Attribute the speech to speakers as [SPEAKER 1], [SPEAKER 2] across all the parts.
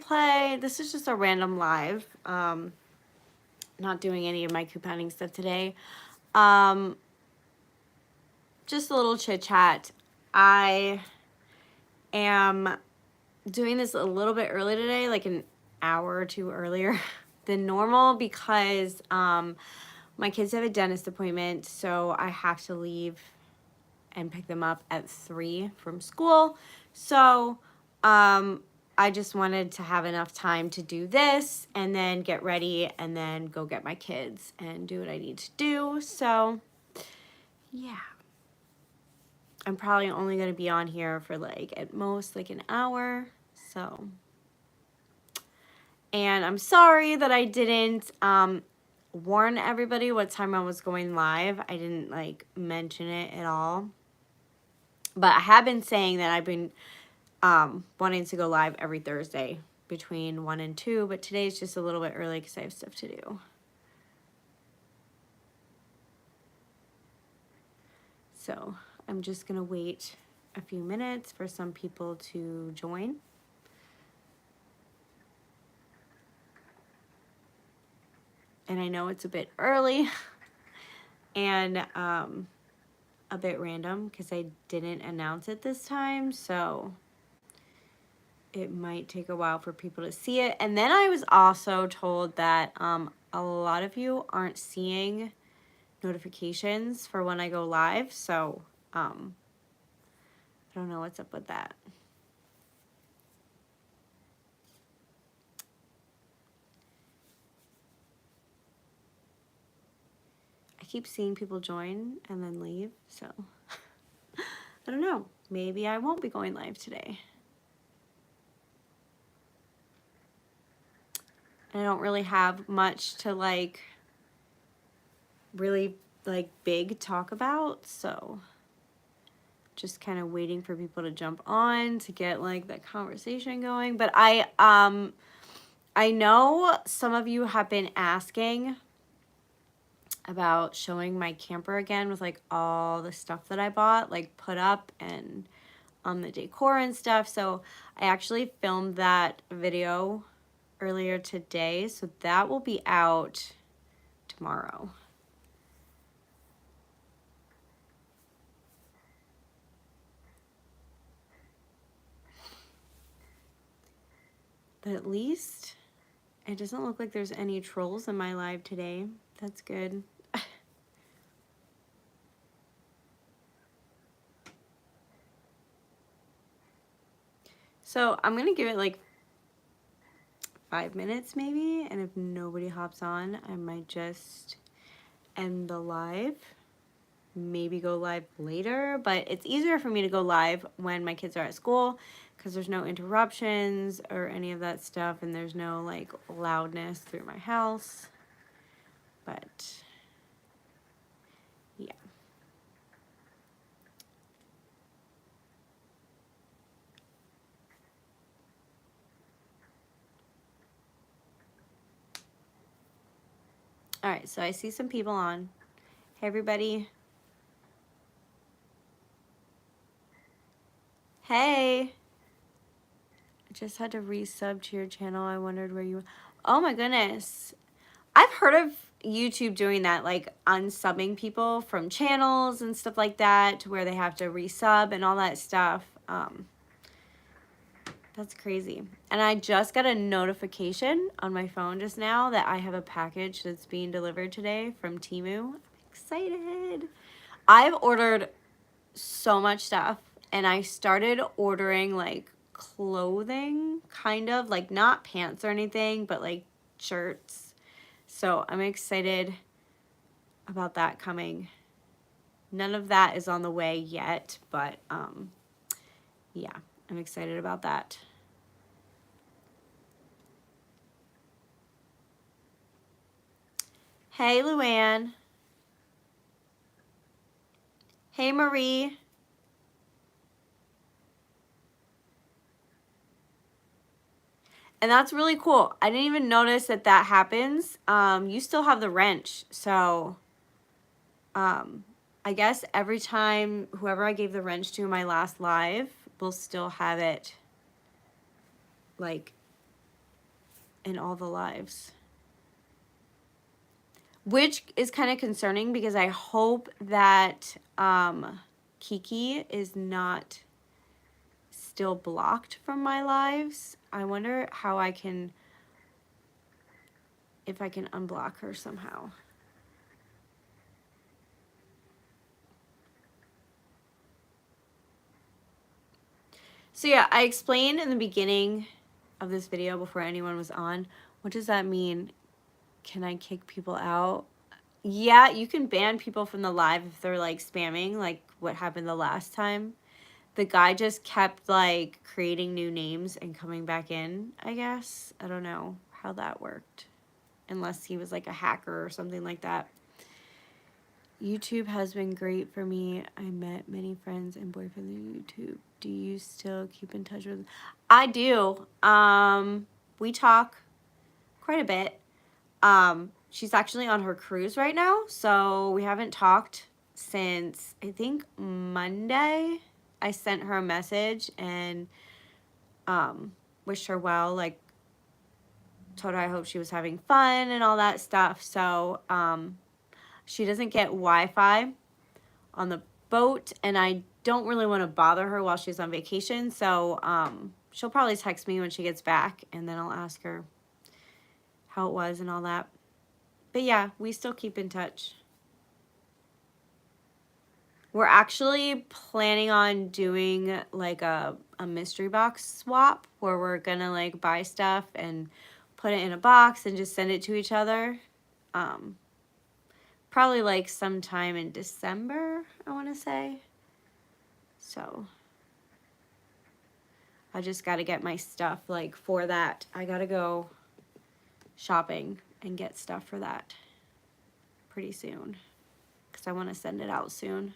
[SPEAKER 1] replay. This is just a random live. Not doing any of my couponing stuff today. Just a little chit chat. I am doing this a little bit early today, like an hour or two earlier than normal because my kids have a dentist appointment, so I have to leave and pick them up at 3 from school. So I just wanted to have enough time to do this and then get ready and then go get my kids and do what I need to do. So yeah, I'm probably only going to be on here for like at most like an hour. So, and I'm sorry that I didn't warn everybody what time I was going live. I didn't like mention it at all. But I have been saying that I've been wanting to go live every Thursday between 1 and 2, but today's just a little bit early because I have stuff to do. So I'm just going to wait a few minutes for some people to join. And I know it's a bit early and a bit random because I didn't announce it this time, so it might take a while for people to see it. And then I was also told that a lot of you aren't seeing notifications for when I go live, so I don't know what's up with that. I keep seeing people join and then leave, so I don't know. Maybe I won't be going live today. I don't really have much to like really like big talk about, so just kind of waiting for people to jump on to get like that conversation going. But I know some of you have been asking about showing my camper again with like all the stuff that I bought like put up and the decor and stuff. So I actually filmed that video earlier today, so that will be out tomorrow. But at least it doesn't look like there's any trolls in my live today. That's good. So I'm going to give it like 5 minutes maybe, and if nobody hops on, I might just end the live. Maybe go live later, but it's easier for me to go live when my kids are at school because there's no interruptions or any of that stuff, and there's no like loudness through my house. But yeah. All right, so I see some people on. Hey everybody. Hey. I just had to resub to your channel. I wondered where you... Oh my goodness. I've heard of YouTube doing that, like unsubbing people from channels and stuff like that to where they have to resub and all that stuff. That's crazy. And I just got a notification on my phone just now that I have a package that's being delivered today from Temu. I'm excited. I've ordered so much stuff, and I started ordering like clothing, kind of like not pants or anything, but like shirts. So I'm excited about that coming. None of that is on the way yet, but yeah, I'm excited about that. Hey, Luann. Hey, Marie. And that's really cool. I didn't even notice that that happens. You still have the wrench, so I guess every time whoever I gave the wrench to in my last live will still have it like in all the lives. Which is kind of concerning because I hope that Kiki is not still blocked from my lives. I wonder how I can, if I can unblock her somehow. So yeah, I explained in the beginning of this video before anyone was on, what does that mean? Can I kick people out? Yeah, you can ban people from the live if they're like spamming, like what happened the last time. The guy just kept like creating new names and coming back in, I guess. I don't know how that worked. Unless he was like a hacker or something like that. YouTube has been great for me. I met many friends and boyfriends on YouTube. Do you still keep in touch with them? I do. We talk quite a bit. She's actually on her cruise right now, so we haven't talked since I think Monday. I sent her a message and wished her well, like told her I hope she was having fun and all that stuff. So she doesn't get Wi-Fi on the boat, and I don't really want to bother her while she's on vacation, so she'll probably text me when she gets back, and then I'll ask her how it was and all that. But yeah, we still keep in touch. We're actually planning on doing like a mystery box swap where we're gonna like buy stuff and put it in a box and just send it to each other. Probably like sometime in December, I want to say. So I just got to get my stuff like for that. I got to go shopping and get stuff for that pretty soon because I want to send it out soon.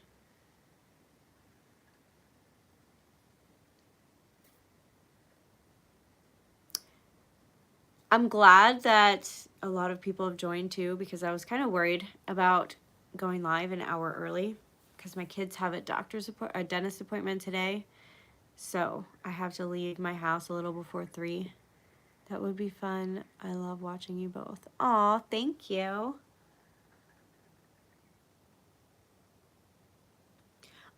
[SPEAKER 1] I'm glad that a lot of people have joined too because I was kind of worried about going live an hour early because my kids have a dentist appointment today. So I have to leave my house a little before 3. That would be fun. I love watching you both. Aw, thank you.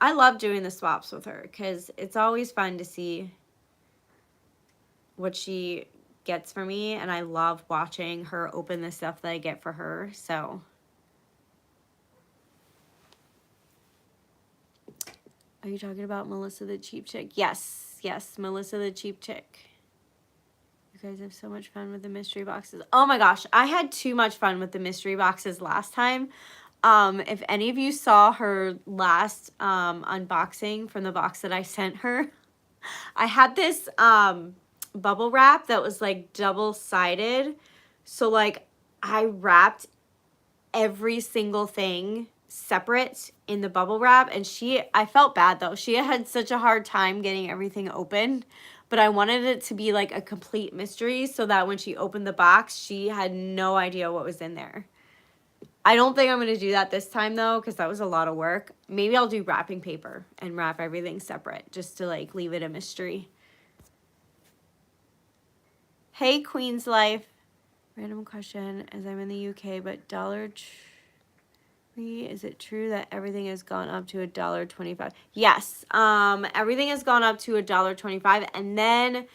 [SPEAKER 1] I love doing the swaps with her because it's always fun to see what she gets for me, and I love watching her open the stuff that I get for her. So are you talking about Melissa the Cheap Chick? Yes, Melissa the Cheap Chick. You guys have so much fun with the mystery boxes. Oh my gosh, I had too much fun with the mystery boxes last time. If any of you saw her last unboxing from the box that I sent her, I had this bubble wrap that was like double-sided. So like I wrapped every single thing separate in the bubble wrap, and I felt bad though. She had such a hard time getting everything open, but I wanted it to be like a complete mystery so that when she opened the box, she had no idea what was in there. I don't think I'm going to do that this time though, because that was a lot of work. Maybe I'll do wrapping paper and wrap everything separate just to like leave it a mystery. Hey, Queen's Life. Random question, as I'm in the UK, but Dollar Tree, is it true that everything has gone up to $1.25? Yes, everything has gone up to $1.25, and then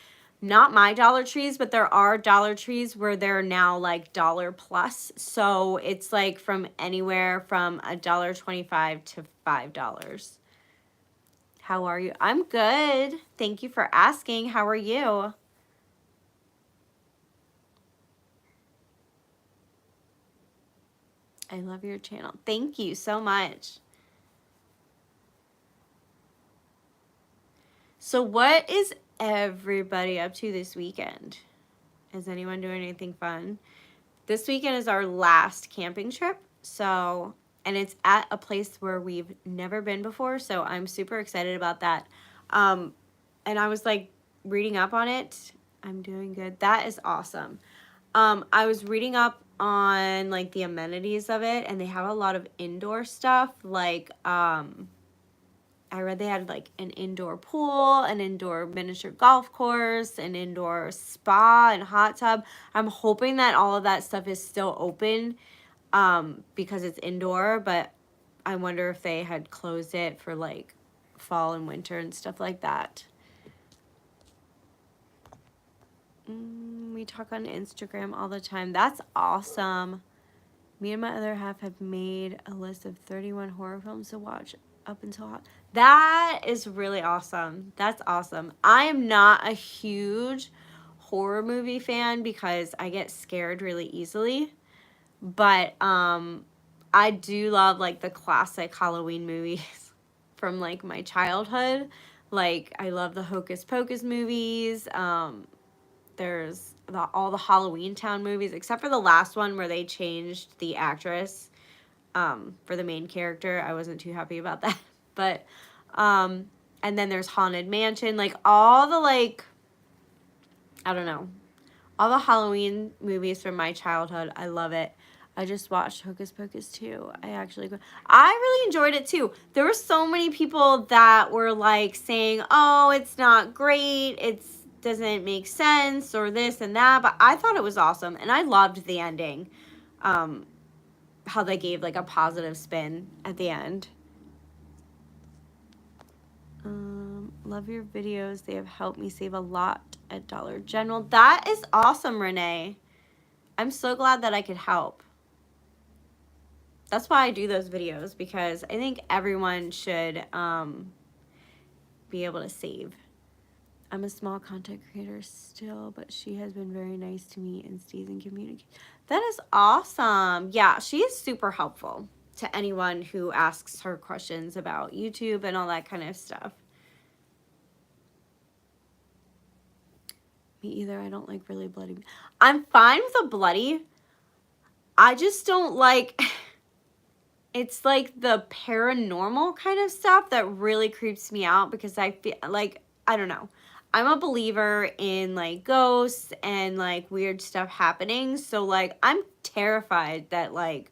[SPEAKER 1] not my Dollar Trees, but there are Dollar Trees where they're now like dollar plus. So it's like from anywhere from $1.25 to $5. How are you? I'm good. Thank you for asking. How are you? I love your channel. Thank you so much. So what is everybody up to this weekend? Is anyone doing anything fun? This weekend is our last camping trip. So, and it's at a place where we've never been before. So I'm super excited about that. And I was like reading up on it. I'm doing good. That is awesome. I was reading up on like the amenities of it, and they have a lot of indoor stuff like I read they had like an indoor pool, an indoor miniature golf course, an indoor spa and hot tub. I'm hoping that all of that stuff is still open because it's indoor, but I wonder if they had closed it for like fall and winter and stuff like that. We talk on Instagram all the time. That's awesome. Me and my other half have made a list of 31 horror films to watch up until... That is really awesome. That's awesome. I am not a huge horror movie fan because I get scared really easily. But I do love like the classic Halloween movies from like my childhood. Like I love the Hocus Pocus movies. There's all the Halloween Town movies, except for the last one where they changed the actress for the main character. I wasn't too happy about that. But, and then there's Haunted Mansion. Like, all the, like, I don't know. All the Halloween movies from my childhood. I love it. I just watched Hocus Pocus 2. I really enjoyed it too. There were so many people that were like saying, oh, it's not great. It doesn't make sense or this and that. But I thought it was awesome. And I loved the ending. How they gave like a positive spin at the end. Love your videos. They have helped me save a lot at Dollar General. That is awesome, Renee. I'm so glad that I could help. That's why I do those videos, because I think everyone should be able to save. I'm a small content creator still, but she has been very nice to me and stays in communication. That is awesome. Yeah, she is super helpful to anyone who asks her questions about YouTube and all that kind of stuff. Me either. I don't like really bloody. I'm fine with a bloody. I just don't like... It's like the paranormal kind of stuff that really creeps me out, because I feel like, I don't know. I'm a believer in like ghosts and like weird stuff happening. So like I'm terrified that like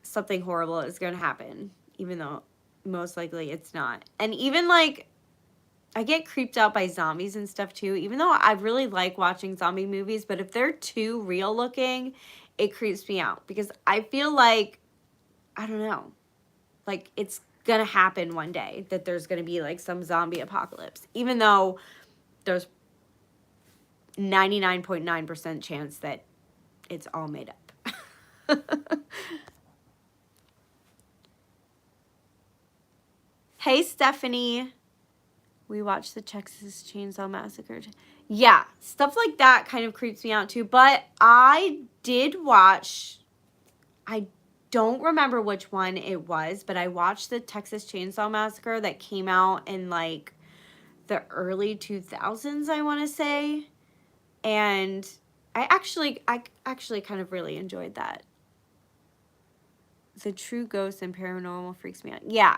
[SPEAKER 1] something horrible is going to happen, even though most likely it's not. And even like I get creeped out by zombies and stuff too, even though I really like watching zombie movies. But if they're too real looking, it creeps me out, because I feel like, I don't know, like it's gonna happen one day that there's gonna be like some zombie apocalypse, even though there's 99.9% chance that it's all made up. Hey, Stephanie. We watched the Texas Chainsaw Massacre. Yeah, stuff like that kind of creeps me out too. But I did watch, I don't remember which one it was, but I watched the Texas Chainsaw Massacre that came out in like the early 2000s, I want to say. And I actually kind of really enjoyed that. The true ghosts and paranormal freaks me out. Yeah.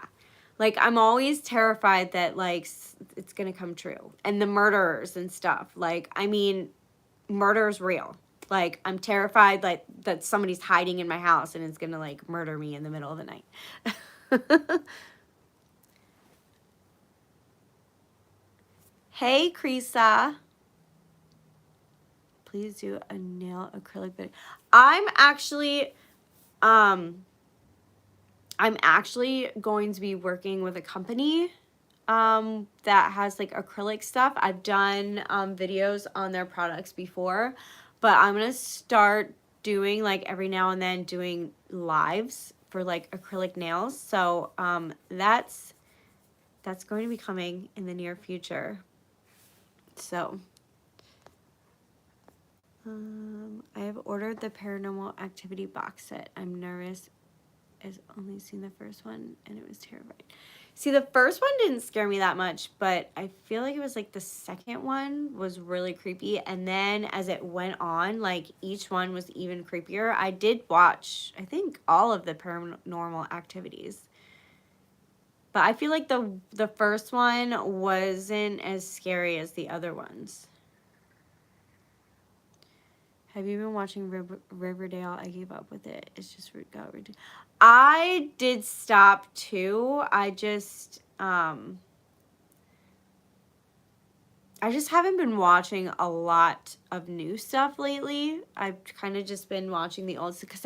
[SPEAKER 1] Like, I'm always terrified that, like, it's going to come true. And the murderers and stuff. Like, I mean, murder's real. Like, I'm terrified, like, that somebody's hiding in my house and is going to, like, murder me in the middle of the night. Hey, Krisa. Please do a nail acrylic video. I'm actually going to be working with a company that has like acrylic stuff. I've done videos on their products before, but I'm going to start doing like every now and then doing lives for like acrylic nails. So that's going to be coming in the near future. So I have ordered the Paranormal Activity box set. I'm nervous. I've only seen the first one and it was terrifying. See, the first one didn't scare me that much, but I feel like it was like the second one was really creepy. And then as it went on, like each one was even creepier. I did watch, I think, all of the Paranormal Activities. But I feel like the first one wasn't as scary as the other ones. Have you been watching Riverdale? I gave up with it. It's just got ridiculous. I did stop too. I just haven't been watching a lot of new stuff lately. I've kind of just been watching the old stuff because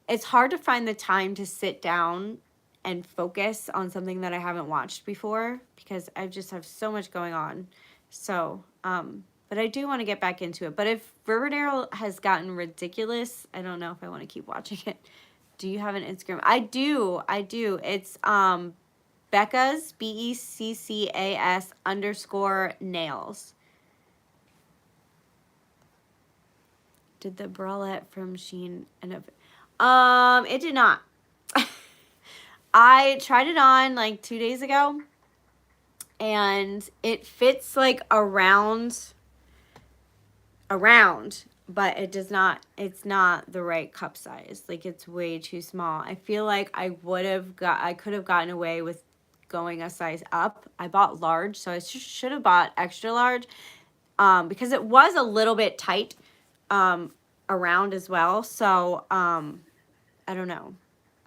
[SPEAKER 1] it's hard to find the time to sit down and focus on something that I haven't watched before because I just have so much going on. So, but I do want to get back into it. But if Riverdale has gotten ridiculous, I don't know if I want to keep watching it. Do you have an Instagram? I do. It's Becca's BECCAS_nails. Did the bralette from Shein end up? It did not. I tried it on like 2 days ago, and it fits like around, but it does not. It's not the right cup size. Like it's way too small. I feel like I could have gotten away with going a size up. I bought large, so I should have bought extra large, because it was a little bit tight, around as well. So, I don't know.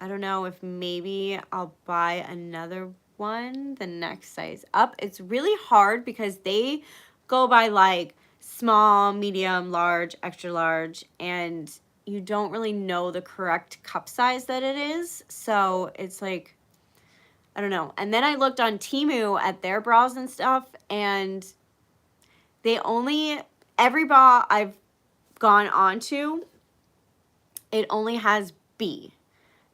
[SPEAKER 1] I don't know if maybe I'll buy another one the next size up. It's really hard because they go by like small, medium, large, extra large, and you don't really know the correct cup size that it is. So it's like, I don't know. And then I looked on Temu at their bras and stuff, and every bra I've gone on to, it only has B.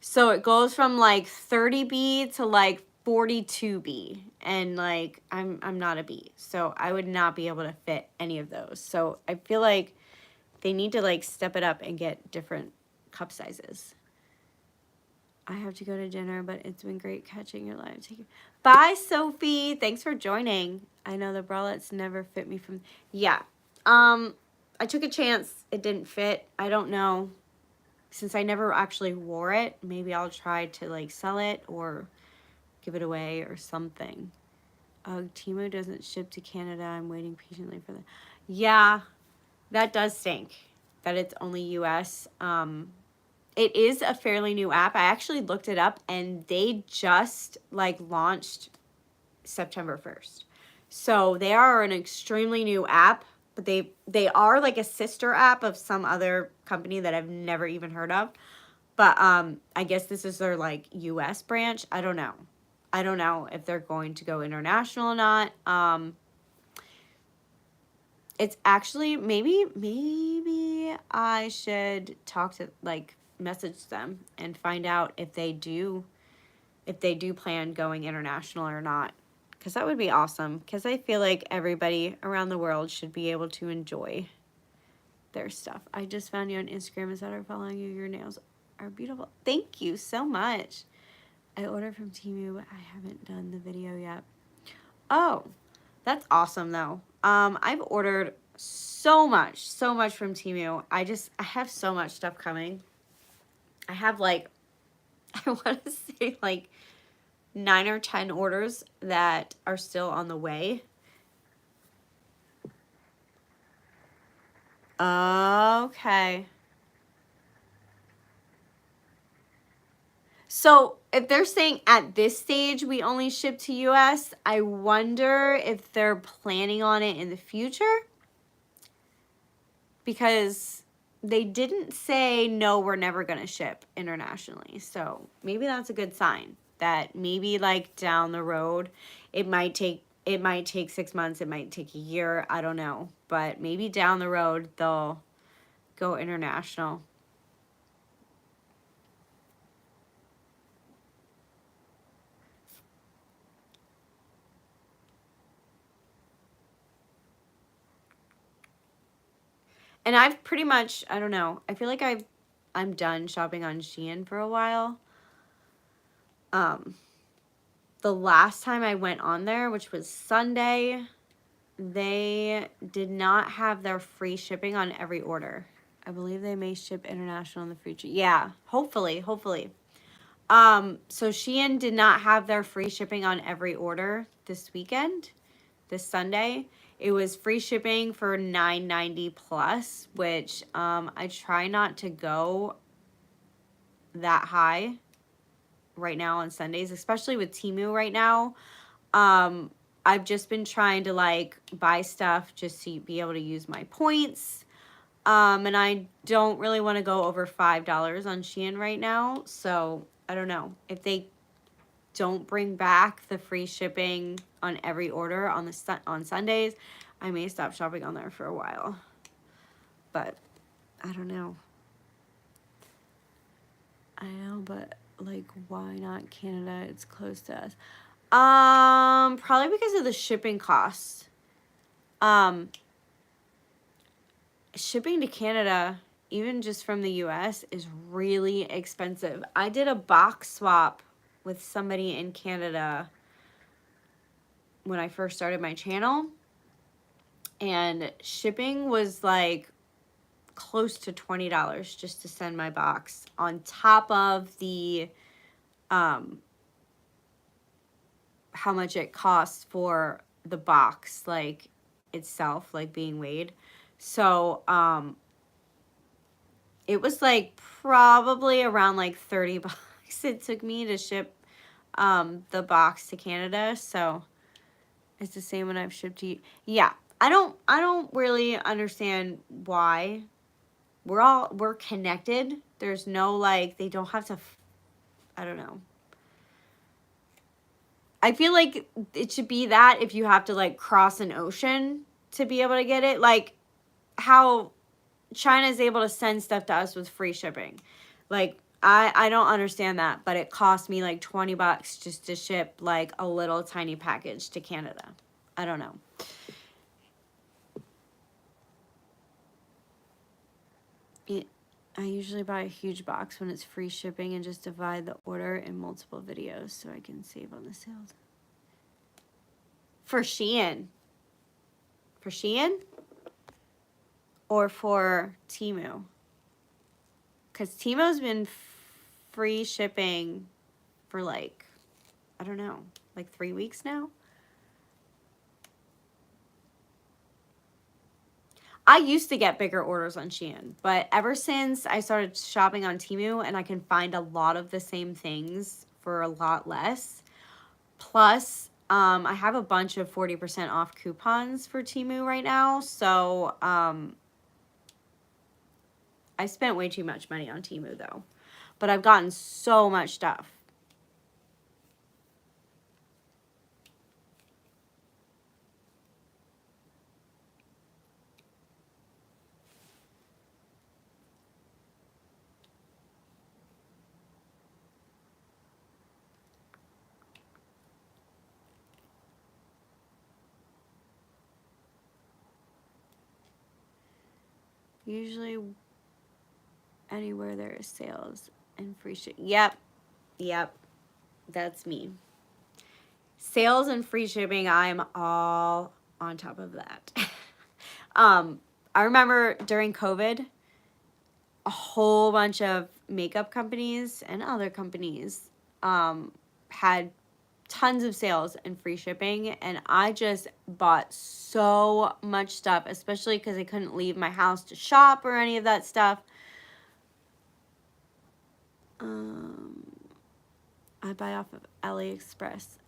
[SPEAKER 1] So it goes from like 30B to like 42B, and like I'm not a B, so I would not be able to fit any of those. So I feel like they need to like step it up and get different cup sizes. I have to go to dinner, but it's been great catching your live. Take care. Bye, Sophie. Thanks for joining. I know the bralettes never fit me from. Yeah. I took a chance. It didn't fit. I don't know. Since I never actually wore it, maybe I'll try to like sell it or give it away or something. Temu doesn't ship to Canada. I'm waiting patiently for that. Yeah, that does stink that it's only US. It is a fairly new app. I actually looked it up, and they just like launched September 1st. So they are an extremely new app, but they are like a sister app of some other company that I've never even heard of. But I guess this is their like US branch. I don't know. I don't know if they're going to go international or not. It's actually maybe I should talk to like message them and find out if they do plan going international or not, because that would be awesome, because I feel like everybody around the world should be able to enjoy their stuff. I just found you on Instagram and started following you. Your nails are beautiful. Thank you so much. I ordered from Temu, but I haven't done the video yet. Oh, that's awesome though. I've ordered so much from Temu. I have so much stuff coming. I have like, I want to say like 9 or 10 orders that are still on the way. Okay. So if they're saying at this stage we only ship to US, I wonder if they're planning on it in the future, because they didn't say, no, we're never going to ship internationally. So maybe that's a good sign that maybe like down the road, it might take 6 months. It might take a year. I don't know. But maybe down the road, they'll go international. And I've pretty much, I don't know, I feel like I'm done shopping on Shein for a while. The last time I went on there, which was Sunday, they did not have their free shipping on every order. I believe they may ship international in the future. Yeah, hopefully. So Shein did not have their free shipping on every order this weekend, this Sunday. It was free shipping for $9.90 plus, which I try not to go that high right now on Sundays, especially with Temu right now. I've just been trying to like buy stuff just to be able to use my points. And I don't really want to go over $5 on Shein right now. So I don't know if they don't bring back the free shipping on every order on on Sundays, I may stop shopping on there for a while. But I don't know. I know, but like, why not Canada? It's close to us. Probably because of the shipping costs. Shipping to Canada, even just from the US, is really expensive. I did a box swap with somebody in Canada when I first started my channel, and shipping was like close to $20 just to send my box, on top of the how much it costs for the box like itself, like being weighed. So it was like probably around like $30 it took me to ship the box to Canada. So it's the same when I've shipped to you. Yeah, I don't really understand why. We're connected. There's no like, they don't have to, I don't know. I feel like it should be that if you have to like cross an ocean to be able to get it, like how China is able to send stuff to us with free shipping. Like I don't understand that, but it cost me like $20 just to ship like a little tiny package to Canada. I don't know. I usually buy a huge box when it's free shipping and just divide the order in multiple videos so I can save on the sales. For Shein? For Shein? Or for Temu? Because Temu's been free shipping for like, I don't know, like 3 weeks now. I used to get bigger orders on Shein, but ever since I started shopping on Temu and I can find a lot of the same things for a lot less, plus I have a bunch of 40% off coupons for Temu right now, so I spent way too much money on Temu though, but I've gotten so much stuff. Usually anywhere there is sales and free shipping. Yep, that's me. Sales and free shipping, I'm all on top of that. I remember during COVID, a whole bunch of makeup companies and other companies had tons of sales and free shipping, and I just bought so much stuff, especially because I couldn't leave my house to shop or any of that stuff. I buy off of AliExpress.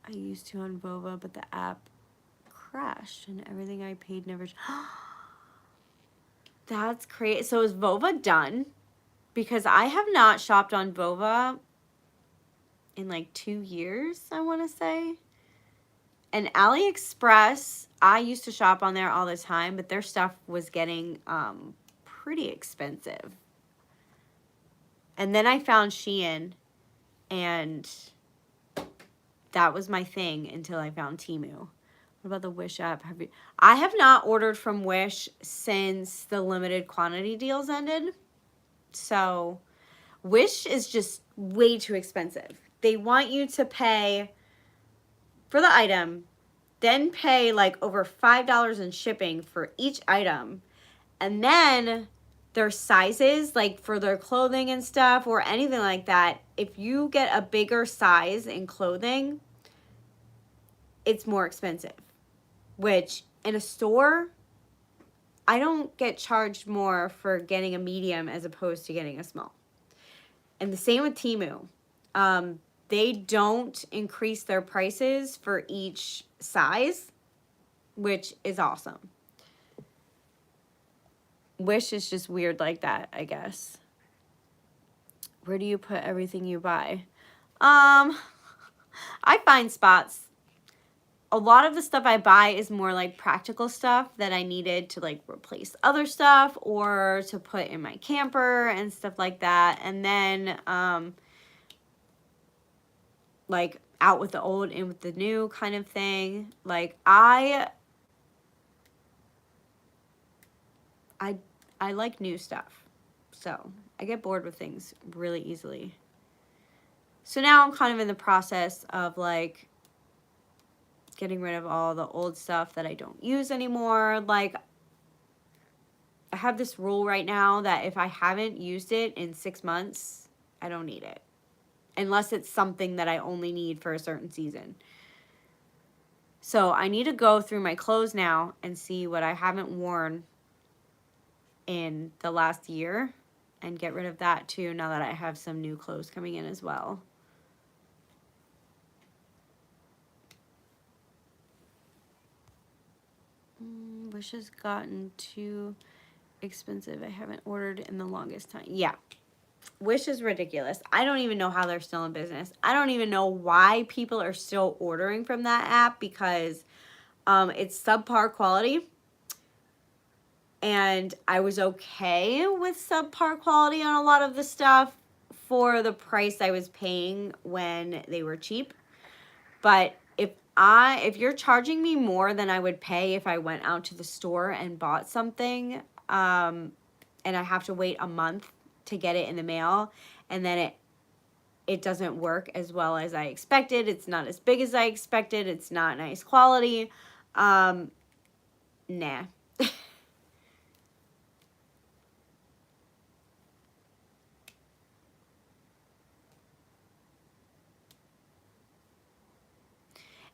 [SPEAKER 1] I used to on Vova, but the app crashed and everything I paid never. That's crazy. So is Vova done? Because I have not shopped on Vova in like 2 years, I want to say. And AliExpress, I used to shop on there all the time, but their stuff was getting pretty expensive. And then I found Shein, and that was my thing until I found Temu. What about the Wish app? I have not ordered from Wish since the limited quantity deals ended. So Wish is just way too expensive. They want you to pay for the item, then pay like over $5 in shipping for each item. And then their sizes, like for their clothing and stuff or anything like that, if you get a bigger size in clothing, it's more expensive. which in a store, I don't get charged more for getting a medium as opposed to getting a small. And the same with Temu. They don't increase their prices for each size, which is awesome. Wish is just weird like that, I guess. Where do you put everything you buy? I find spots. A lot of the stuff I buy is more like practical stuff that I needed to like replace other stuff or to put in my camper and stuff like that. And then like out with the old, in with the new kind of thing. Like I like new stuff. So I get bored with things really easily. So now I'm kind of in the process of like getting rid of all the old stuff that I don't use anymore. Like I have this rule right now that if I haven't used it in 6 months, I don't need it. Unless it's something that I only need for a certain season. So I need to go through my clothes now and see what I haven't worn in the last year and get rid of that too now that I have some new clothes coming in as well. Wish has gotten too expensive. I haven't ordered in the longest time. Yeah. Wish is ridiculous. I don't even know how they're still in business. I don't even know why people are still ordering from that app because it's subpar quality. And I was okay with subpar quality on a lot of the stuff for the price I was paying when they were cheap. But if you're charging me more than I would pay if I went out to the store and bought something, and I have to wait a month to get it in the mail, and then it doesn't work as well as I expected. It's not as big as I expected. It's not nice quality. Nah.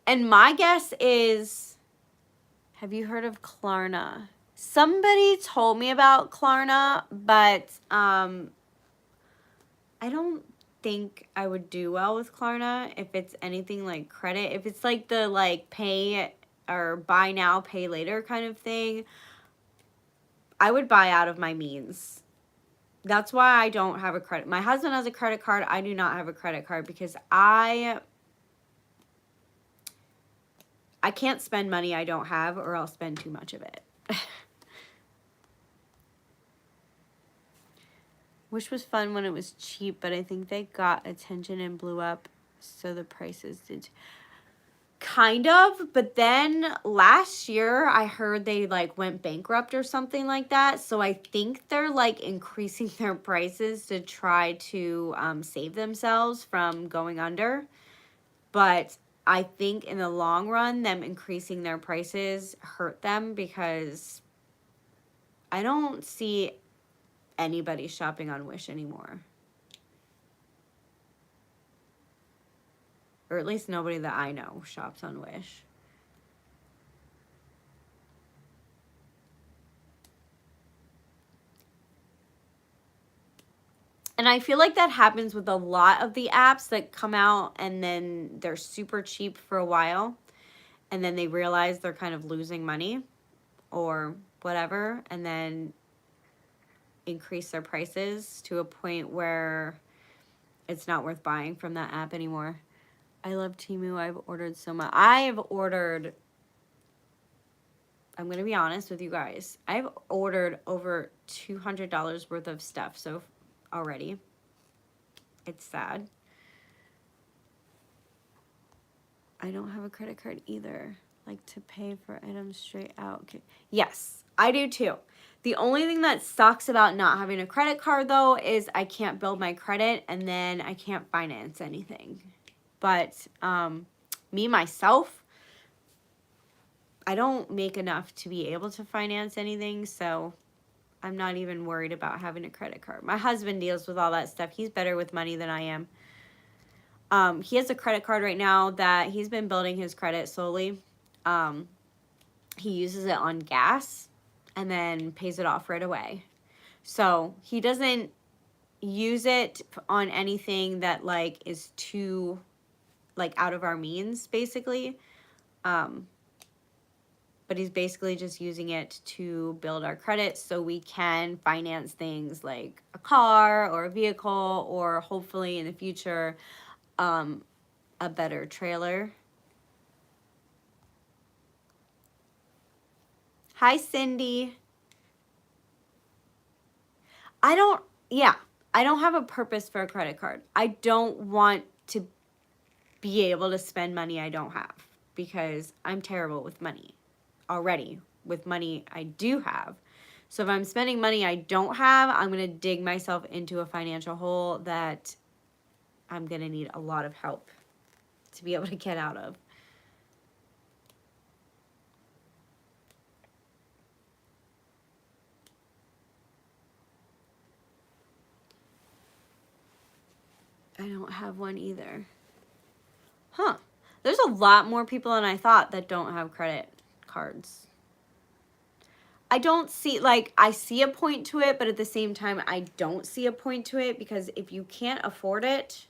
[SPEAKER 1] And my guess is, have you heard of Klarna? Somebody told me about Klarna, but I don't think I would do well with Klarna if it's anything like credit. If it's like the like pay or buy now, pay later kind of thing, I would buy out of my means. That's why I don't have a credit. My husband has a credit card. I do not have a credit card because I can't spend money I don't have or I'll spend too much of it. Wish was fun when it was cheap, but I think they got attention and blew up, so the prices did. Kind of, but then last year I heard they like went bankrupt or something like that, so I think they're like increasing their prices to try to save themselves from going under. But I think in the long run, them increasing their prices hurt them because I don't see anybody shopping on Wish anymore. Or at least nobody that I know shops on Wish. And I feel like that happens with a lot of the apps that come out and then they're super cheap for a while. And then they realize they're kind of losing money or whatever. And then increase their prices to a point where it's not worth buying from that app anymore. I love Temu. I've ordered so much. I'm going to be honest with you guys. I've ordered over $200 worth of stuff so already. It's sad. I don't have a credit card either. Like to pay for items straight out. Okay. Yes, I do too. The only thing that sucks about not having a credit card though is I can't build my credit and then I can't finance anything. But me, myself, I don't make enough to be able to finance anything, so I'm not even worried about having a credit card. My husband deals with all that stuff. He's better with money than I am. He has a credit card right now that he's been building his credit slowly. he uses it on gas and then pays it off right away. So he doesn't use it on anything that like is too like out of our means, basically. But he's basically just using it to build our credit so we can finance things like a car or a vehicle, or hopefully in the future, a better trailer. Hi, Cindy. I don't have a purpose for a credit card. I don't want to be able to spend money I don't have, because I'm terrible with money already with money I do have. So if I'm spending money I don't have, I'm going to dig myself into a financial hole that I'm going to need a lot of help to be able to get out of. I don't have one either. Huh. There's a lot more people than I thought that don't have credit cards. I don't see, like, I see a point to it, but at the same time, I don't see a point to it, because if you can't afford it,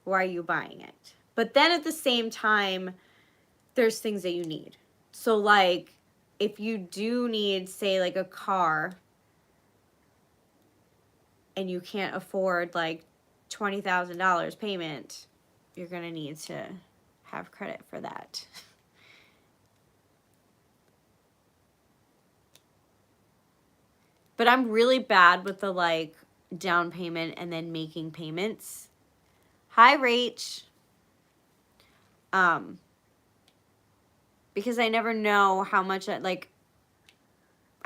[SPEAKER 1] why are you buying it? But then at the same time, there's things that you need. So, like, if you do need, say, like a car, and you can't afford, like, $20,000 payment, you're going to need to have credit for that. But I'm really bad with the, like, down payment and then making payments. Hi, Rach. Because I never know how much I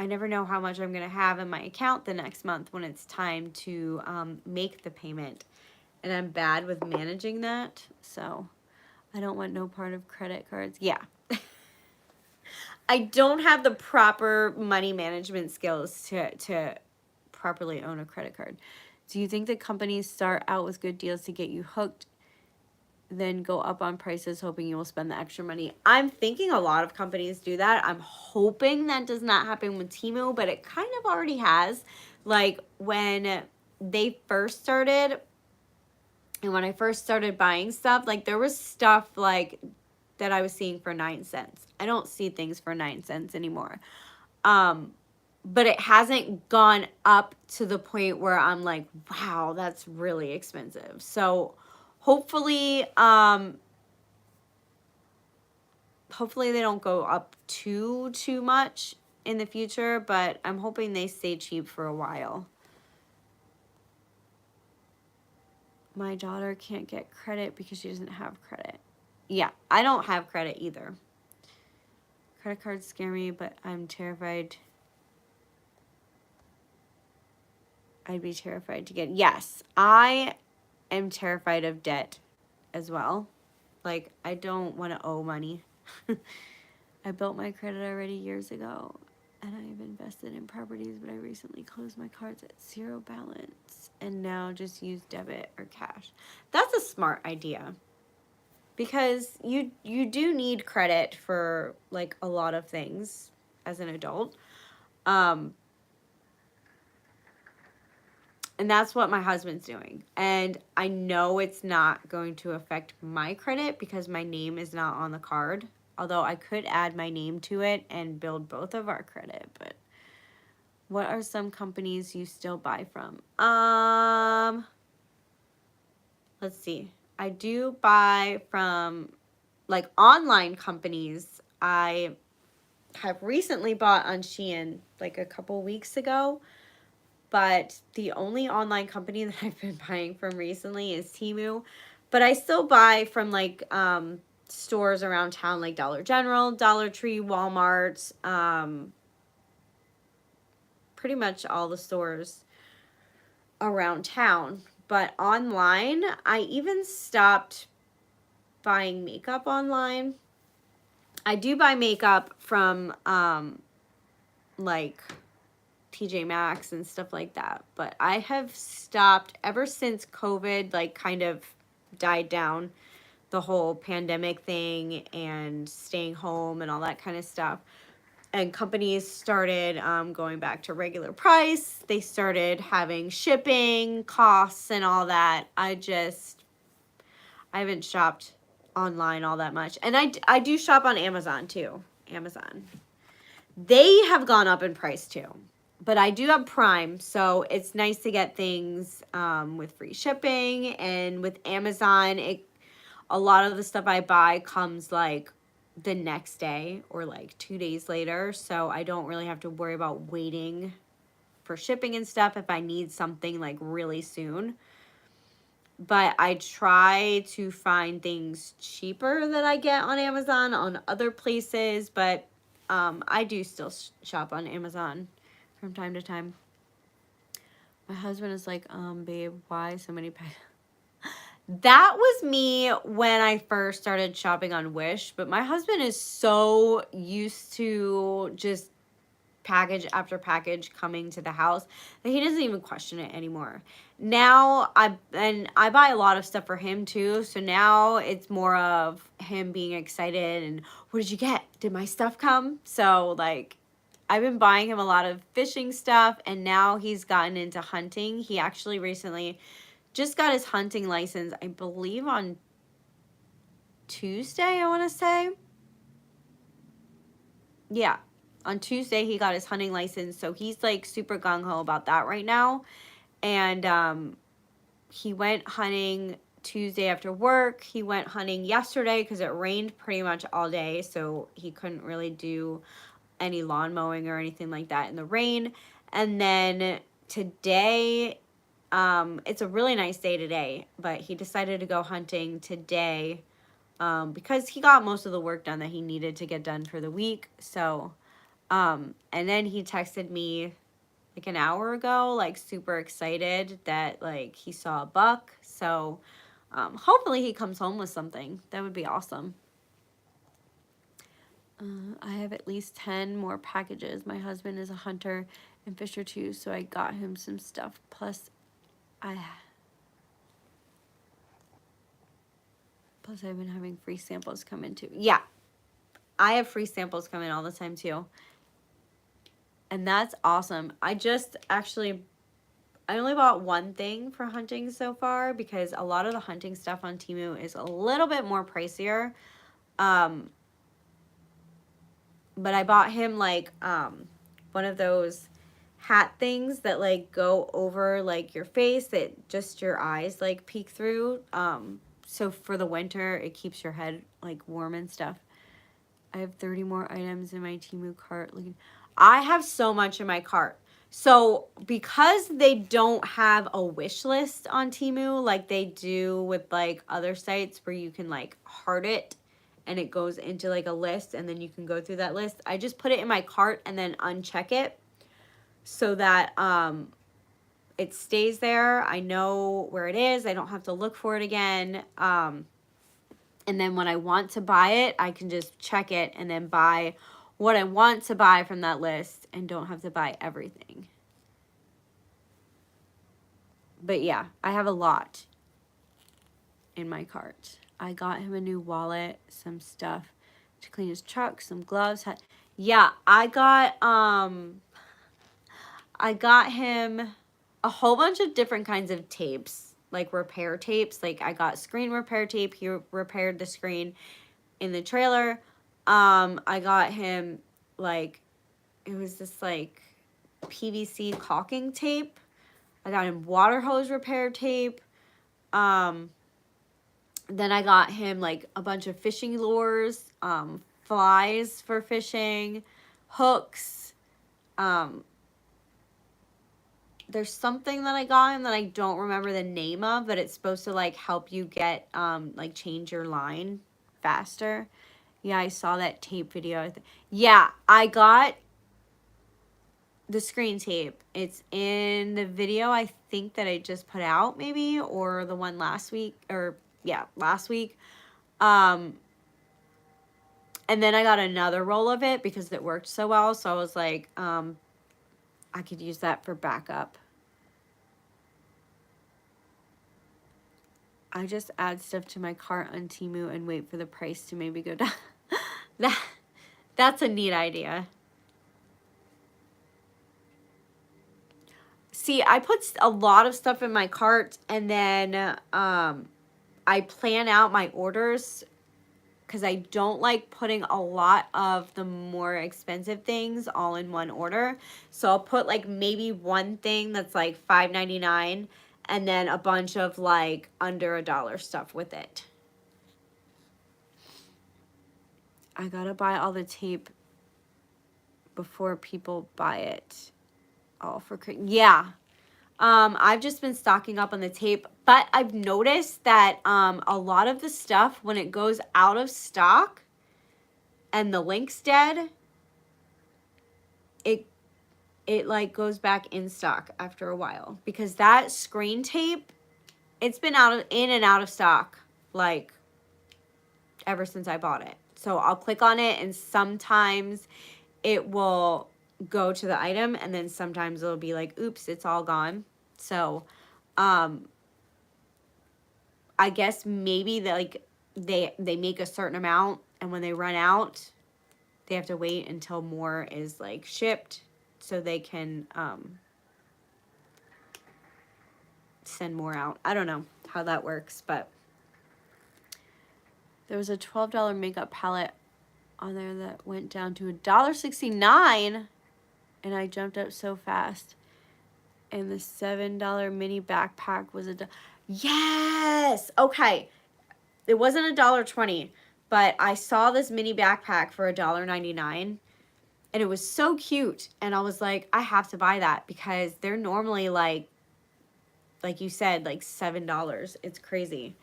[SPEAKER 1] never know how much I'm going to have in my account the next month when it's time to make the payment. And I'm bad with managing that. So I don't want no part of credit cards. Yeah. I don't have the proper money management skills to properly own a credit card. Do you think that companies start out with good deals to get you hooked, then go up on prices hoping you will spend the extra money? I'm thinking a lot of companies do that. I'm hoping that does not happen with Temu, but it kind of already has. Like when they first started, and when I first started buying stuff, like there was stuff like that I was seeing for 9 cents. I don't see things for 9 cents anymore. But it hasn't gone up to the point where I'm like, wow, that's really expensive. So hopefully they don't go up too much in the future, but I'm hoping they stay cheap for a while. My daughter can't get credit because she doesn't have credit. Yeah, I don't have credit either. Credit cards scare me, but I'm terrified. I'd be terrified to get. Yes, I am terrified of debt as well. Like, I don't want to owe money. I built my credit already years ago, and I've invested in properties, but I recently closed my cards at 0 balance and now just use debit or cash. That's a smart idea, because you do need credit for like a lot of things as an adult. And that's what my husband's doing. And I know it's not going to affect my credit because my name is not on the card. Although I could add my name to it and build both of our credit. But what are some companies you still buy from? Let's see. I do buy from like online companies. I have recently bought on Shein like a couple weeks ago. But the only online company that I've been buying from recently is Temu. But I still buy from like stores around town like Dollar General, Dollar Tree, Walmart, pretty much all the stores around town. But online, I even stopped buying makeup online. I do buy makeup from like TJ Maxx and stuff like that, but I have stopped ever since COVID like kind of died down. the whole pandemic thing and staying home and all that kind of stuff. And companies started going back to regular price. They started having shipping costs and all that. I haven't shopped online all that much. And I do shop on Amazon too. Amazon. They have gone up in price too. But I do have Prime, so it's nice to get things with free shipping. And with Amazon, a lot of the stuff I buy comes like the next day or like 2 days later. So I don't really have to worry about waiting for shipping and stuff if I need something like really soon. But I try to find things cheaper that I get on Amazon on other places. But I do still shop on Amazon from time to time. My husband is like, babe, why so many packages? That was me when I first started shopping on Wish, but my husband is so used to just package after package coming to the house that he doesn't even question it anymore. Now I buy a lot of stuff for him too, so now it's more of him being excited and what did you get? Did my stuff come? So like I've been buying him a lot of fishing stuff, and now he's gotten into hunting. He actually recently just got his hunting license, I believe on Tuesday, I want to say. Yeah, on Tuesday he got his hunting license, so he's like super gung-ho about that right now. And he went hunting Tuesday after work. He went hunting yesterday because it rained pretty much all day, so he couldn't really do any lawn mowing or anything like that in the rain. And then today, it's a really nice day today, but he decided to go hunting today because he got most of the work done that he needed to get done for the week. So, and then he texted me like an hour ago, like super excited that like he saw a buck. So, hopefully he comes home with something. That would be awesome. I have at least 10 more packages. My husband is a hunter and fisher too, so I got him some stuff. Plus, I've been having free samples come in too. Yeah, I have free samples come in all the time too. And that's awesome. I only bought one thing for hunting so far because a lot of the hunting stuff on Temu is a little bit more pricier. But I bought him like one of those hat things that like go over like your face that just your eyes like peek through. So for the winter it keeps your head like warm and stuff. I have 30 more items in my Temu cart. I have so much in my cart. So because they don't have a wish list on Temu like they do with like other sites where you can like heart it and it goes into like a list and then you can go through that list, I just put it in my cart and then uncheck it so that it stays there. I know where it is. I don't have to look for it again. And then when I want to buy it, I can just check it and then buy what I want to buy from that list and don't have to buy everything. But yeah, I have a lot in my cart. I got him a new wallet, some stuff to clean his truck, some gloves. Yeah, I got him a whole bunch of different kinds of tapes, like repair tapes. Like I got screen repair tape. He repaired the screen in the trailer. I got him like, it was this like PVC caulking tape. I got him water hose repair tape. Then I got him like a bunch of fishing lures, flies for fishing, hooks. There's something that I got him that I don't remember the name of, but it's supposed to like help you get like change your line faster. Yeah, I saw that tape video. Yeah, I got the screen tape. It's in the video I think that I just put out maybe, or the one last week, or yeah, last week. And then I got another roll of it because it worked so well. So I was like, I could use that for backup. I just add stuff to my cart on Temu and wait for the price to maybe go down. That's a neat idea. See, I put a lot of stuff in my cart, and then I plan out my orders because I don't like putting a lot of the more expensive things all in one order. So I'll put like maybe one thing that's like $5.99 and then a bunch of like under $1 stuff with it. I gotta buy all the tape before people buy it. All for yeah. I've just been stocking up on the tape, but I've noticed that a lot of the stuff, when it goes out of stock and the link's dead, it like goes back in stock after a while, because that screen tape, it's been in and out of stock like ever since I bought it. So I'll click on it and sometimes it will go to the item and then sometimes it'll be like, oops, it's all gone. So I guess maybe like they make a certain amount, and when they run out, they have to wait until more is like shipped so they can send more out. I don't know how that works, but there was a $12 makeup palette on there that went down to $1.69, and I jumped up so fast. And the $7 mini backpack was yes. Okay, it wasn't $1.20, but I saw this mini backpack for $1.99, and it was so cute. And I was like, I have to buy that because they're normally like you said, like $7. It's crazy.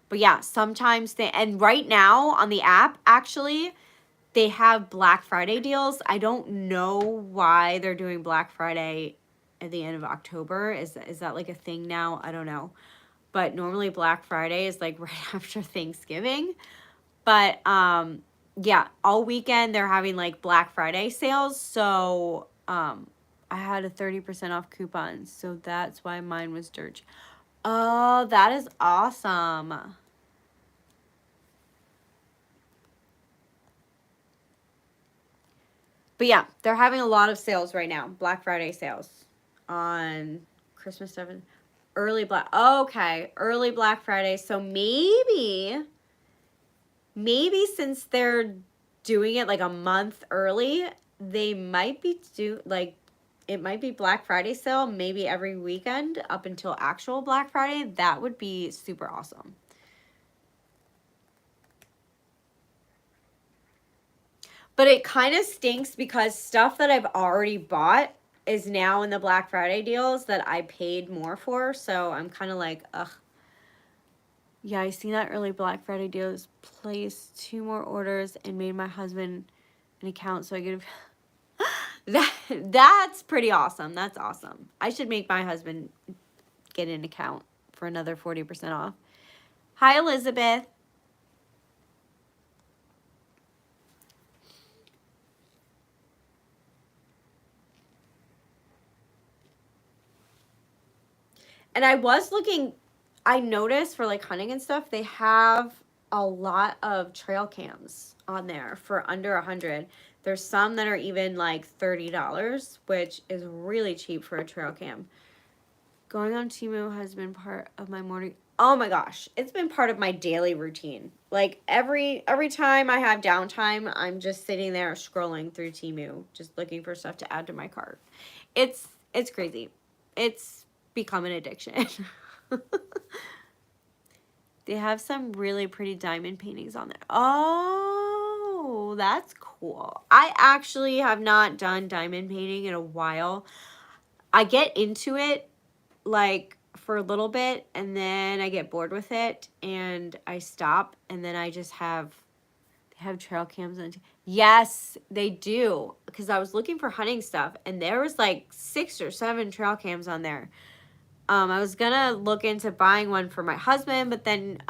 [SPEAKER 1] But yeah, sometimes and right now on the app, actually, they have Black Friday deals. I don't know why they're doing Black Friday at the end of October. Is that like a thing now? I don't know. But normally Black Friday is like right after Thanksgiving. But yeah, all weekend they're having like Black Friday sales. So I had a 30% off coupon. So that's why mine was dirt. Oh, that is awesome. But yeah, they're having a lot of sales right now. Black Friday sales on Christmas stuff. Early Black. Okay, early Black Friday. So maybe since they're doing it like a month early, they might be it might be Black Friday sale maybe every weekend up until actual Black Friday. That would be super awesome. But it kind of stinks because stuff that I've already bought is now in the Black Friday deals that I paid more for. So I'm kind of like, ugh. Yeah, I seen that early Black Friday deals. Placed 2 more orders and made my husband an account so I could. That's pretty awesome. That's awesome. I should make my husband get an account for another 40% off. Hi, Elizabeth. And I was looking, I noticed for like hunting and stuff, they have a lot of trail cams on there for under $100. There's some that are even like $30, which is really cheap for a trail cam. Going on Temu has been part of my morning. Oh my gosh, it's been part of my daily routine. Like every time I have downtime, I'm just sitting there scrolling through Temu, just looking for stuff to add to my cart. It's crazy. It's become an addiction. They have some really pretty diamond paintings on there. Oh, that's cool. I actually have not done diamond painting in a while. I get into it like for a little bit and then I get bored with it and I stop, and then I just they have trail cams on. Yes, they do. Because I was looking for hunting stuff and there was like 6 or 7 trail cams on there. I was gonna look into buying one for my husband, but then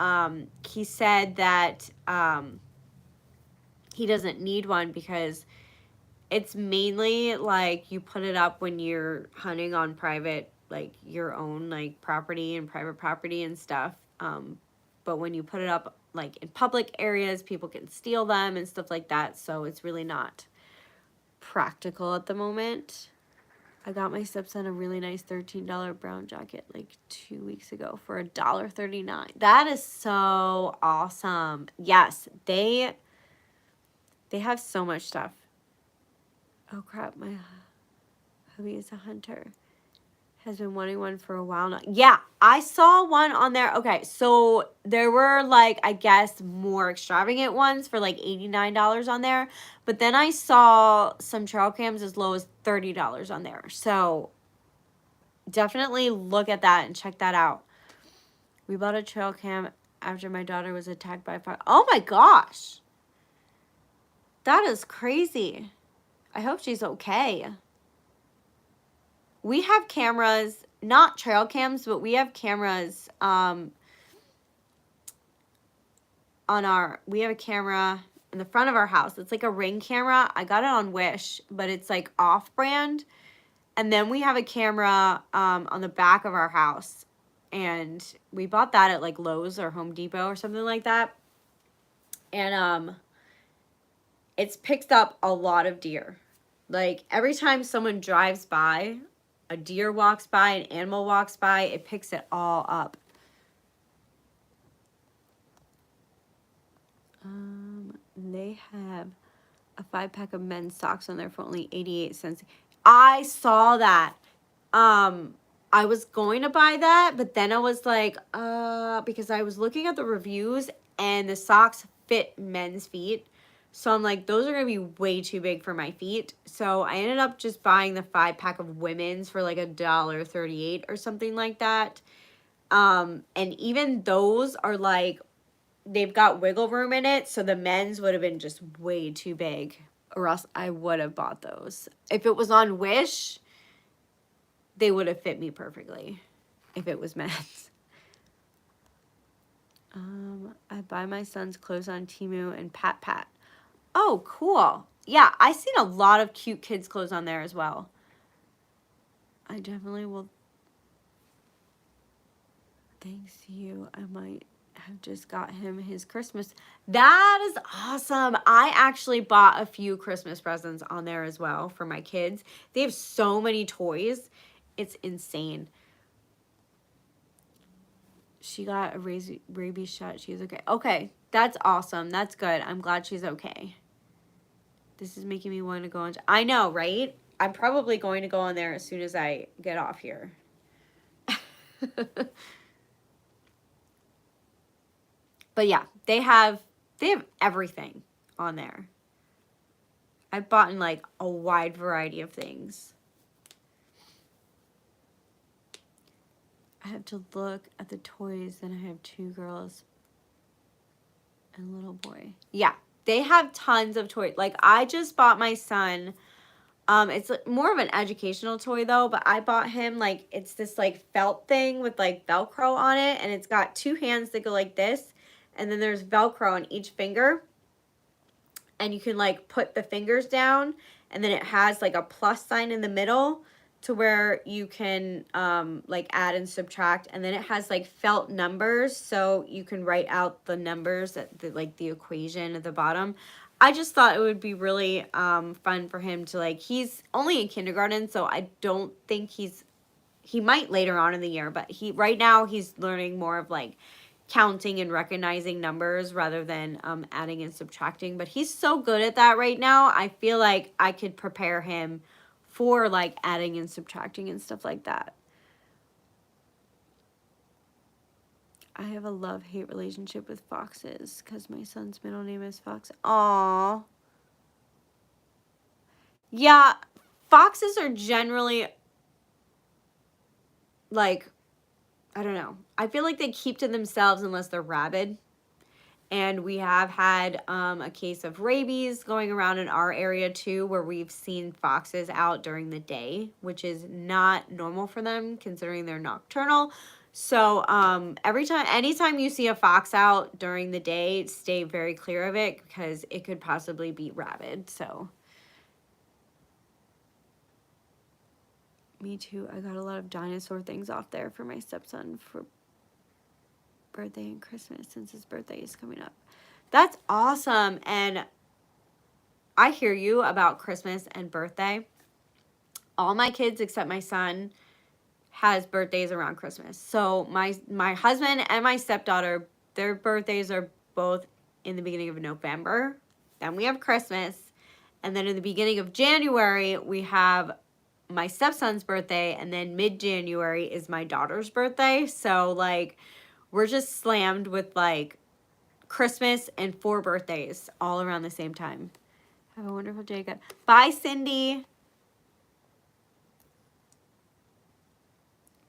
[SPEAKER 1] he said that he doesn't need one because it's mainly like you put it up when you're hunting on private, like your own like property and private property and stuff. But when you put it up like in public areas, people can steal them and stuff like that. So it's really not practical at the moment. I got my stepson a really nice $13 brown jacket like 2 weeks ago for $1.39. That is so awesome. Yes, they have so much stuff. Oh crap, my hubby is a hunter. Has been wanting one for a while now. Yeah, I saw one on there. Okay, so there were like, I guess, more extravagant ones for like $89 on there. But then I saw some trail cams as low as $30 on there. So definitely look at that and check that out. We bought a trail cam after my daughter was attacked by a fox. Oh my gosh. That is crazy. I hope she's okay. We have cameras, not trail cams, but we have cameras we have a camera in the front of our house. It's like a Ring camera. I got it on Wish, but it's like off-brand. And then we have a camera on the back of our house. And we bought that at like Lowe's or Home Depot or something like that. And it's picked up a lot of deer. Like every time someone drives by, a deer walks by, an animal walks by, it picks it all up. They have a 5-pack of men's socks on there for only 88 cents. I saw that. I was going to buy that, but then I was like, because I was looking at the reviews and the socks fit men's feet. So I'm like, those are going to be way too big for my feet. So I ended up just buying the 5-pack of women's for like $1.38 or something like that. And even those are like, they've got wiggle room in it. So the men's would have been just way too big, or else I would have bought those. If it was on Wish, they would have fit me perfectly if it was men's. I buy my son's clothes on Temu and Pat. Oh, cool. Yeah, I've seen a lot of cute kids' clothes on there as well. I definitely will. Thanks to you, I might have just got him his Christmas. That is awesome. I actually bought a few Christmas presents on there as well for my kids. They have so many toys. It's insane. She got a rabies shot. She's okay. Okay, that's awesome. That's good. I'm glad she's okay. This is making me want to go on. I know, right? I'm probably going to go on there as soon as I get off here. But yeah, they have everything on there. I've bought in like a wide variety of things. I have to look at the toys. Then I have 2 girls and a little boy. Yeah, they have tons of toys. Like I just bought my son. It's more of an educational toy though, but I bought him like, it's this like felt thing with like Velcro on it, and it's got 2 hands that go like this, and then there's Velcro on each finger, and you can like put the fingers down, and then it has like a plus sign in the middle to where you can like add and subtract, and then it has like felt numbers, so you can write out the numbers at like the equation at the bottom. I just thought it would be really fun for him to like, he's only in kindergarten, so I don't think he might later on in the year, but right now he's learning more of like counting and recognizing numbers rather than adding and subtracting. But he's so good at that right now. I feel like I could prepare him for like adding and subtracting and stuff like that. I have a love-hate relationship with foxes because my son's middle name is Fox. Aww. Yeah, foxes are generally like, I don't know. I feel like they keep to themselves unless they're rabid. And we have had a case of rabies going around in our area too, where we've seen foxes out during the day, which is not normal for them considering they're nocturnal. So anytime you see a fox out during the day, stay very clear of it because it could possibly be rabid. So me too. I got a lot of dinosaur things off there for my stepson birthday and Christmas since his birthday is coming up. That's awesome. And I hear you about Christmas and birthday. All my kids except my son has birthdays around Christmas. So my husband and my stepdaughter, their birthdays are both in the beginning of November. Then we have Christmas. And then in the beginning of January, we have my stepson's birthday. And then mid-January is my daughter's birthday. So, like, we're just slammed with, like, Christmas and 4 birthdays all around the same time. Have a wonderful day, God. Bye, Cindy.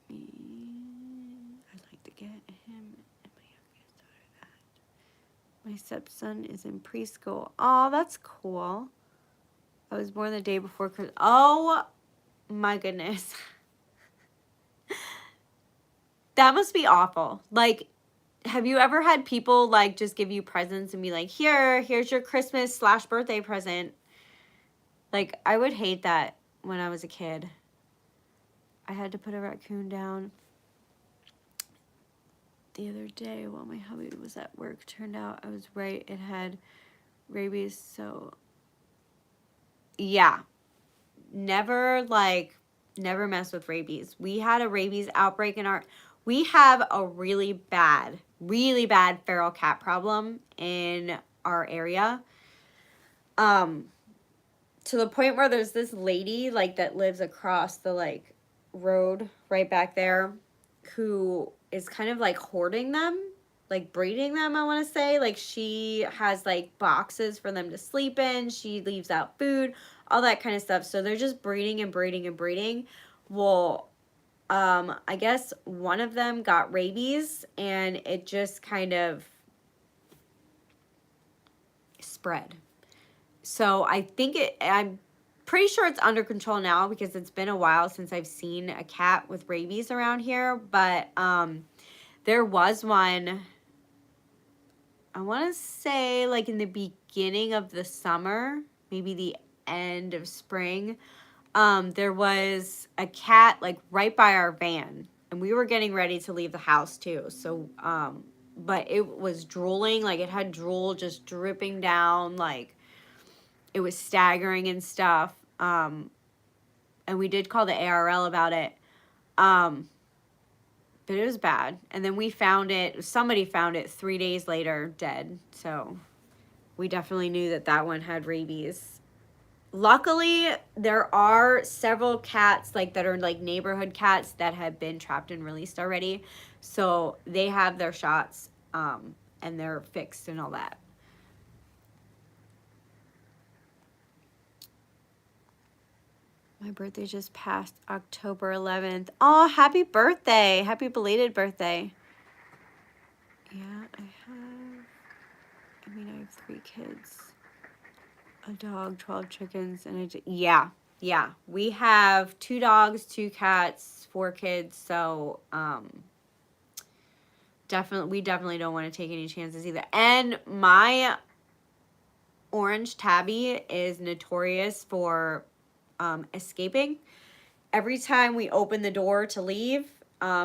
[SPEAKER 1] I'd like to get him and my youngest daughter that. My stepson is in preschool. Oh, that's cool. I was born the day before Christmas. Oh, my goodness. That must be awful. Like, have you ever had people, like, just give you presents and be like, here's your Christmas/birthday present? Like, I would hate that when I was a kid. I had to put a raccoon down the other day while my hubby was at work. Turned out I was right. It had rabies, so yeah. Never mess with rabies. We had a rabies outbreak we have a really bad feral cat problem in our area. To the point where there's this lady, like, that lives across the, like, road right back there who is kind of, like, hoarding them, like, breeding them, I want to say. Like, she has, like, boxes for them to sleep in. She leaves out food, all that kind of stuff. So they're just breeding and breeding and breeding. Well, I guess one of them got rabies, and it just kind of spread. So I'm pretty sure it's under control now because it's been a while since I've seen a cat with rabies around here. But there was one, I want to say, like, in the beginning of the summer, maybe the end of spring. There was a cat, like, right by our van, and we were getting ready to leave the house too. So, but it was drooling, like, it had drool just dripping down, like, it was staggering and stuff. And we did call the ARL about it. But it was bad. And then somebody found it 3 days later, dead. So we definitely knew that one had rabies. Luckily, there are several cats, like, that are, like, neighborhood cats that have been trapped and released already. So they have their shots, and they're fixed and all that. My birthday just passed October 11th. Oh, happy birthday. Happy belated birthday. Yeah, I have 3 kids. A dog, 12 chickens, and yeah. We have 2 dogs, 2 cats, 4 kids, so we definitely don't want to take any chances either. And my orange tabby is notorious for escaping. Every time we open the door to leave,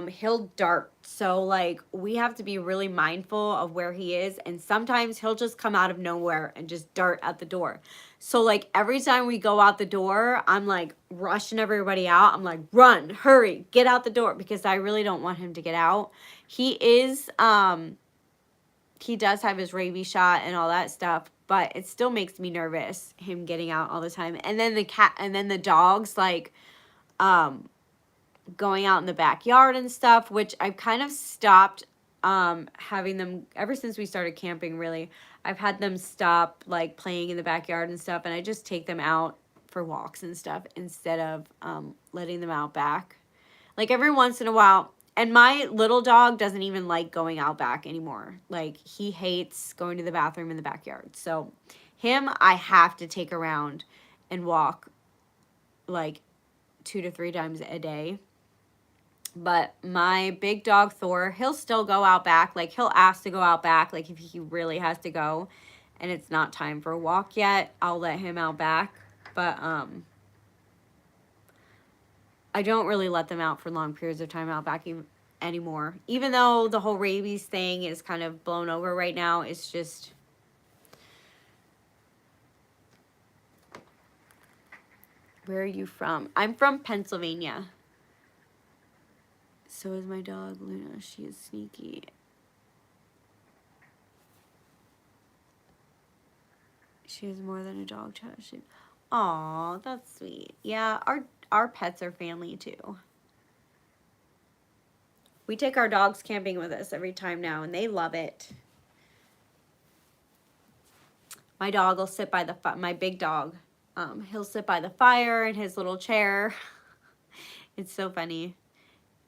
[SPEAKER 1] he'll dart. So, like, we have to be really mindful of where he is. And sometimes he'll just come out of nowhere and just dart out the door. So, like, every time we go out the door, I'm, like, rushing everybody out. I'm like, run, hurry, get out the door, because I really don't want him to get out. He does have his rabies shot and all that stuff, but it still makes me nervous, him getting out all the time. And then the dogs, like, going out in the backyard and stuff, which I've kind of stopped having them ever since we started camping, really. I've had them stop, like, playing in the backyard and stuff, and I just take them out for walks and stuff instead of letting them out back. Like, every once in a while. And my little dog doesn't even like going out back anymore. Like, he hates going to the bathroom in the backyard. So him, I have to take around and walk, like, 2 to 3 times a day. But my big dog, Thor, he'll still go out back. Like, he'll ask to go out back, like, if he really has to go and it's not time for a walk yet, I'll let him out back. But I don't really let them out for long periods of time out back, anymore. Even though the whole rabies thing is kind of blown over right now, it's just... Where are you from? I'm from Pennsylvania. So is my dog, Luna. She is sneaky. She is more than a dog, Chad. Aw, that's sweet. Yeah, our pets are family too. We take our dogs camping with us every time now, and they love it. My dog will sit by the my big dog. He'll sit by the fire in his little chair. It's so funny.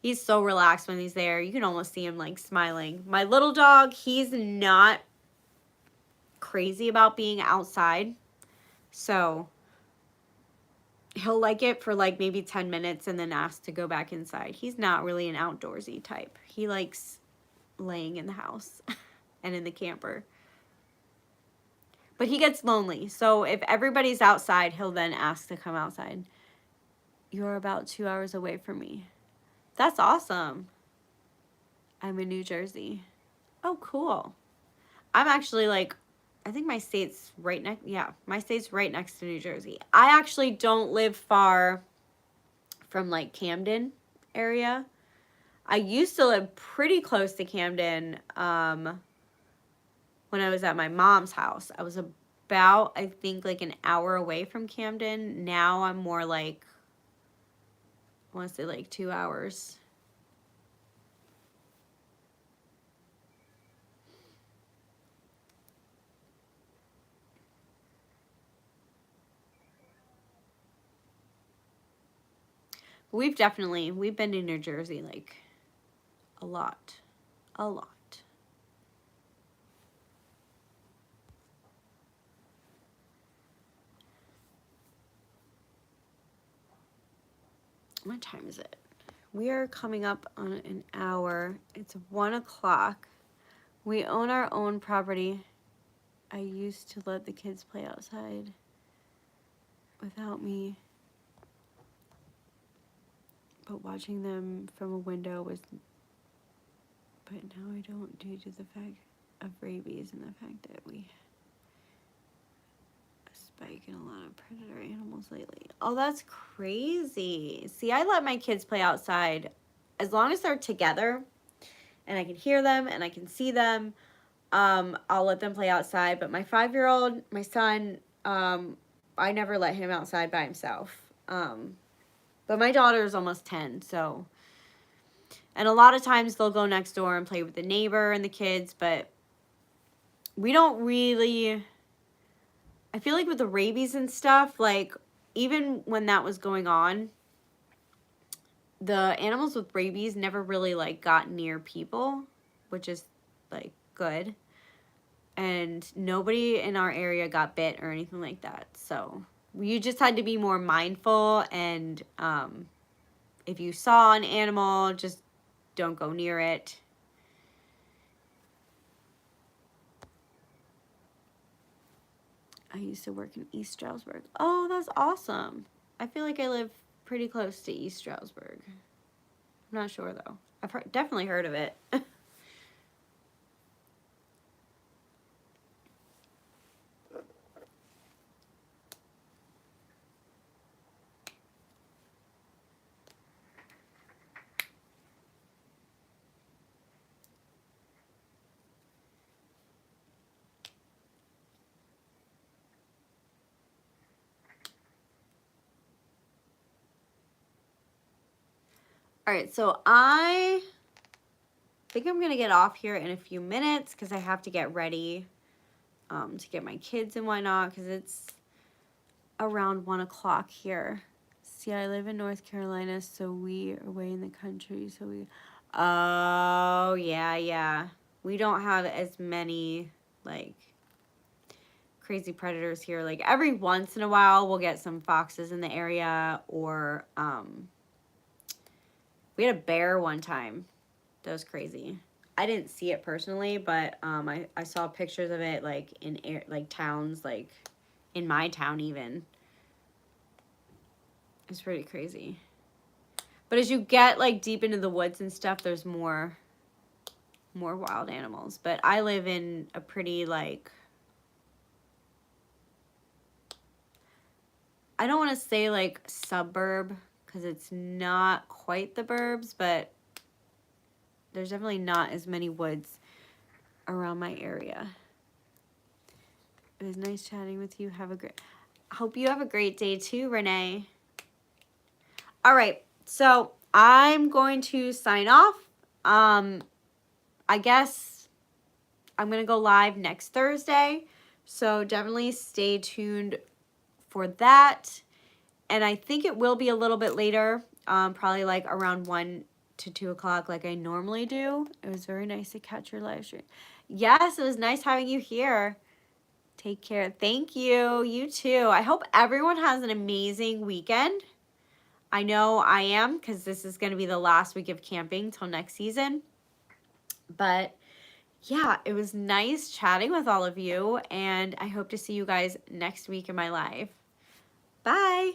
[SPEAKER 1] He's so relaxed when he's there. You can almost see him like smiling. My little dog, he's not crazy about being outside. So he'll like it for like maybe 10 minutes and then ask to go back inside. He's not really an outdoorsy type. He likes laying in the house and in the camper. But he gets lonely. So if everybody's outside, he'll then ask to come outside. You're about 2 hours away from me. That's awesome. I'm in New Jersey. Oh, cool. I'm actually like, I think my state's right next, yeah, my state's right next to New Jersey. I actually don't live far from like Camden area. I used to live pretty close to Camden when I was at my mom's house. I was about, I think, like an hour away from Camden. Now I'm more like, I want to say like 2 hours. We've been to New Jersey like a lot. What time is it? We are coming up on an hour. It's 1 o'clock. We own our own property. I used to let the kids play outside without me. But watching them from a window was... But now I don't due to the fact of rabies and the fact that we... a spike in a lot of predator animals lately. Oh, that's crazy. See, I let my kids play outside as long as they're together and I can hear them and I can see them. I'll let them play outside. But my 5-year-old, my son, I never let him outside by himself. But my daughter is almost 10, so... And a lot of times they'll go next door and play with the neighbor and the kids, but we don't really... I feel like with the rabies and stuff, like, even when that was going on, the animals with rabies never really, like, got near people, which is, like, good. And nobody in our area got bit or anything like that. So you just had to be more mindful, and if you saw an animal, just don't go near it. I used to work in East Stroudsburg. Oh, that's awesome. I feel like I live pretty close to East Stroudsburg. I'm not sure, though. I've definitely heard of it. All right, so I think I'm going to get off here in a few minutes because I have to get ready to get my kids and whatnot because it's around 1 o'clock here. See, I live in North Carolina, so we are way in the country, so we... Oh, yeah. We don't have as many, like, crazy predators here. Like, every once in a while, we'll get some foxes in the area, or, we had a bear one time. That was crazy. I didn't see it personally, but I saw pictures of it, like, in like towns, like in my town even. It's pretty crazy. But as you get like deep into the woods and stuff, there's more wild animals. But I live in a pretty like, I don't want to say like suburb because it's not quite the burbs, but there's definitely not as many woods around my area. It was nice chatting with you. Hope you have a great day too, Renee. All right, so I'm going to sign off. I guess I'm going to go live next Thursday, so definitely stay tuned for that. And I think it will be a little bit later, probably like around 1 to 2 o'clock like I normally do. It was very nice to catch your live stream. Yes, it was nice having you here. Take care. Thank you. You too. I hope everyone has an amazing weekend. I know I am because this is going to be the last week of camping till next season. But yeah, it was nice chatting with all of you, and I hope to see you guys next week in my live. Bye.